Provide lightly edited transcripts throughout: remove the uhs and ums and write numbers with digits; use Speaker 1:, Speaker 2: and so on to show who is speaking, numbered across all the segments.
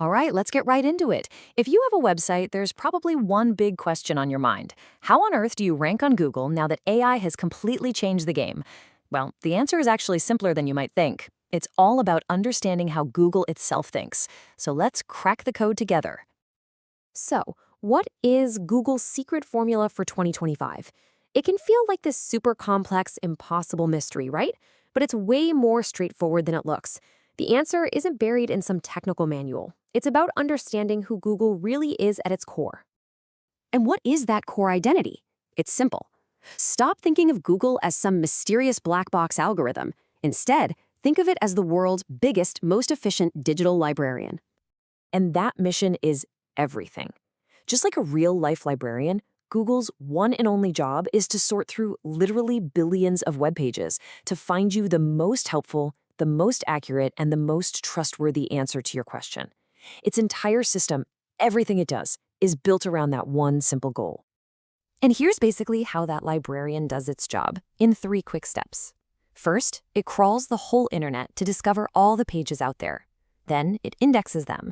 Speaker 1: All right, let's get right into it. If you have a website, there's probably one big question on your mind. How on earth do you rank on Google now that AI has completely changed the game? Well, the answer is actually simpler than you might think. It's all about understanding how Google itself thinks. So let's crack the code together.
Speaker 2: So, what is Google's secret formula for 2025? It can feel like this super complex, impossible mystery, right? But it's way more straightforward than it looks. The answer isn't buried in some technical manual. It's about understanding who Google really is at its core. And what is that core identity? It's simple. Stop thinking of Google as some mysterious black box algorithm. Instead, think of it as the world's biggest, most efficient digital librarian.
Speaker 1: And that mission is everything. Just like a real-life librarian, Google's one and only job is to sort through literally billions of web pages to find you the most helpful, the most accurate, and the most trustworthy answer to your question. Its entire system, everything it does, is built around that one simple goal. And here's basically how that librarian does its job in 3 quick steps. First, it crawls the whole internet to discover all the pages out there. Then it indexes them,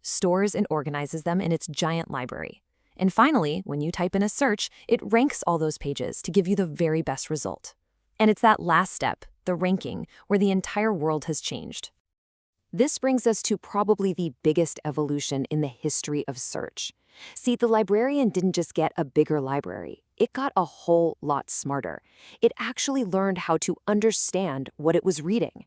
Speaker 1: stores and organizes them in its giant library. And finally, when you type in a search, it ranks all those pages to give you the very best result. And it's that last step, the ranking, where the entire world has changed. This brings us to probably the biggest evolution in the history of search. See, the librarian didn't just get a bigger library. It got a whole lot smarter. It actually learned how to understand what it was reading.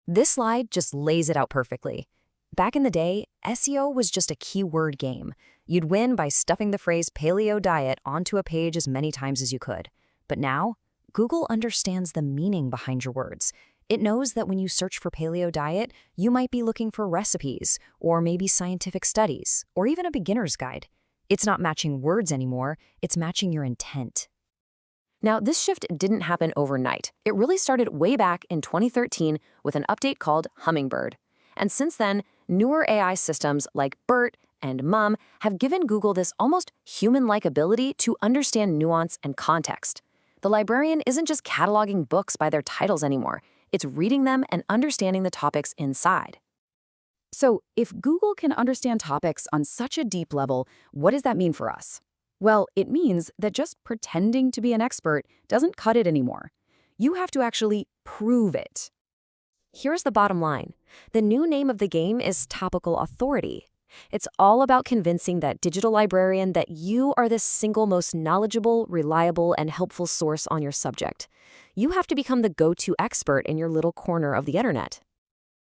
Speaker 1: This slide just lays it out perfectly. Back in the day, SEO was just a keyword game. You'd win by stuffing the phrase paleo diet onto a page as many times as you could. But now, Google understands the meaning behind your words. It knows that when you search for paleo diet, you might be looking for recipes, or maybe scientific studies, or even a beginner's guide. It's not matching words anymore, it's matching your intent. Now, this shift didn't happen overnight. It really started way back in 2013 with an update called Hummingbird. And since then, newer AI systems like BERT and MUM have given Google this almost human-like ability to understand nuance and context. The librarian isn't just cataloging books by their titles anymore. It's reading them and understanding the topics inside.
Speaker 3: So, if Google can understand topics on such a deep level, what does that mean for us? Well, it means that just pretending to be an expert doesn't cut it anymore. You have to actually prove it.
Speaker 2: Here's the bottom line. The new name of the game is topical authority. It's all about convincing that digital librarian that you are the single most knowledgeable, reliable, and helpful source on your subject. You have to become the go-to expert in your little corner of the internet.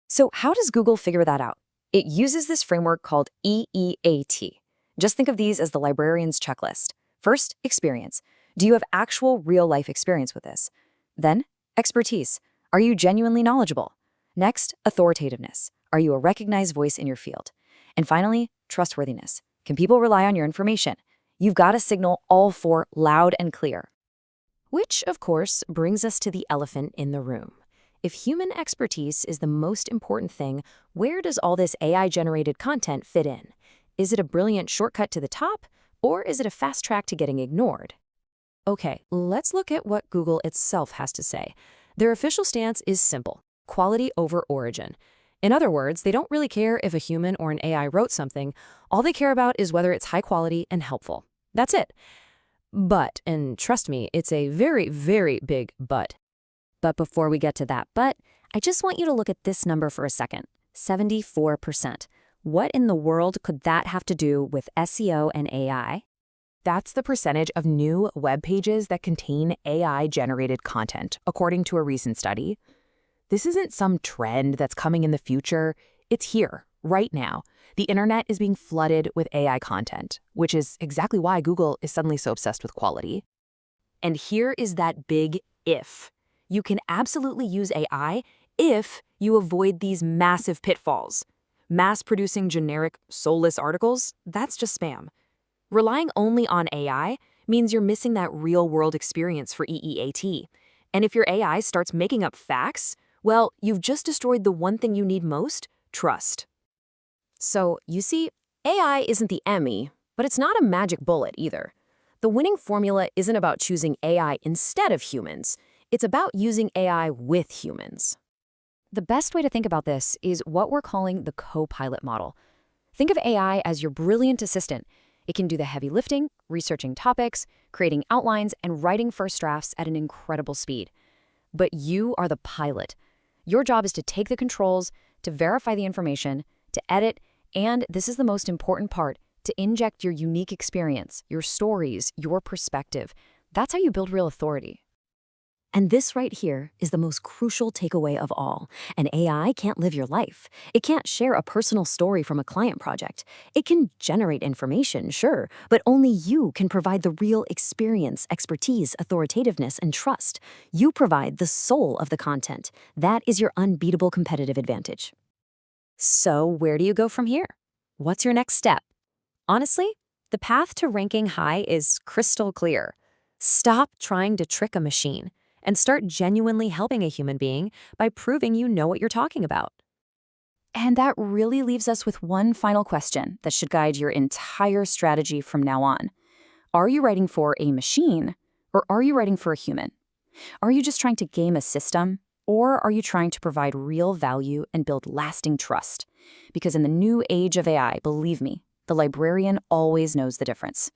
Speaker 2: So how does Google figure that out? It uses this framework called EEAT. Just think of these as the librarian's checklist. First, experience. Do you have actual real-life experience with this? Then, expertise. Are you genuinely knowledgeable? Next, authoritativeness. Are you a recognized voice in your field? And finally, trustworthiness. Can people rely on your information? You've got to signal all 4 loud and clear. Which, of course, brings us to the elephant in the room. If human expertise is the most important thing, where does all this AI-generated content fit in? Is it a brilliant shortcut to the top, or is it a fast track to getting ignored? Okay, let's look at what Google itself has to say. Their official stance is simple: quality over origin. In other words, they don't really care if a human or an AI wrote something. All they care about is whether it's high quality and helpful. That's it. But, and trust me, it's a very, very big but. But before we get to that but, I just want you to look at this number for a second. 74%. What in the world could that have to do with SEO and AI?
Speaker 1: That's the percentage of new web pages that contain AI-generated content, according to a recent study. This isn't some trend that's coming in the future. It's here, right now. The internet is being flooded with AI content, which is exactly why Google is suddenly so obsessed with quality. And here is that big if. You can absolutely use AI if you avoid these massive pitfalls. Mass-producing generic, soulless articles, that's just spam. Relying only on AI means you're missing that real-world experience for EEAT. And if your AI starts making up facts, well, you've just destroyed the one thing you need most: trust. So, you see, AI isn't the Emmy, but it's not a magic bullet either. The winning formula isn't about choosing AI instead of humans. It's about using AI with humans.
Speaker 3: The best way to think about this is what we're calling the co-pilot model.
Speaker 2: Think of AI as your brilliant assistant. It can do the heavy lifting, researching topics, creating outlines, and writing first drafts at an incredible speed. But you are the pilot. Your job is to take the controls, to verify the information, to edit, and this is the most important part, to inject your unique experience, your stories, your perspective. That's how you build real authority.
Speaker 1: And this right here is the most crucial takeaway of all. An AI can't live your life. It can't share a personal story from a client project. It can generate information, sure, but only you can provide the real experience, expertise, authoritativeness, and trust. You provide the soul of the content. That is your unbeatable competitive advantage. So, where do you go from here? What's your next step? Honestly, the path to ranking high is crystal clear. Stop trying to trick a machine and start genuinely helping a human being by proving you know what you're talking about.
Speaker 3: And that really leaves us with one final question that should guide your entire strategy from now on. Are you writing for a machine, or are you writing for a human? Are you just trying to game a system, or are you trying to provide real value and build lasting trust? Because in the new age of AI, believe me, the librarian always knows the difference.